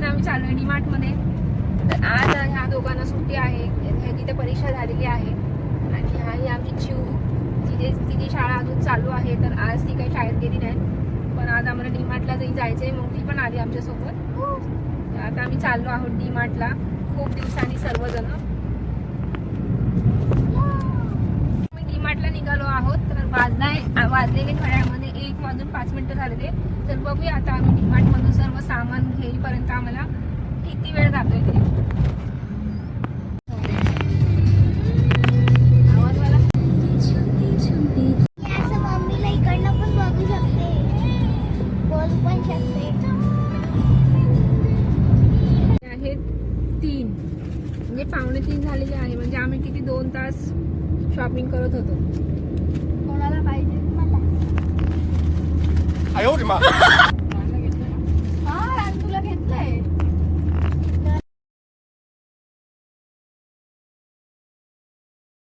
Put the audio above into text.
आज आम्ही चाललोय डीमार्ट मध्ये. तर आज ह्या दोघांना सुट्टी आहे, ह्याची तर परीक्षा झालेली आहे. आणि हा ही आमची चिऊ, तिची शाळा अजून चालू आहे, तर आज ती काही शाळेत गेली नाही. पण आज आम्हाला डीमार्टला जायचंय, मग ती पण आली आमच्यासोबत. आता आम्ही चाललो आहोत डीमार्टला खूप दिवसांनी सर्वजण. डीमार्टला निघालो आहोत. तर वाजलेले घड्याळमध्ये 1:05 झालेले. तर बघूया आता आम्ही डीमार्ट मधून सर्व सामान घेईपर्यंत आम्हाला किती वेळ जातोय ते. आहेत 3 म्हणजे 2:45 झालेले आहे. म्हणजे आम्ही किती 2 तास शॉपिंग करत होतो. कोणाला पाहिजे मला?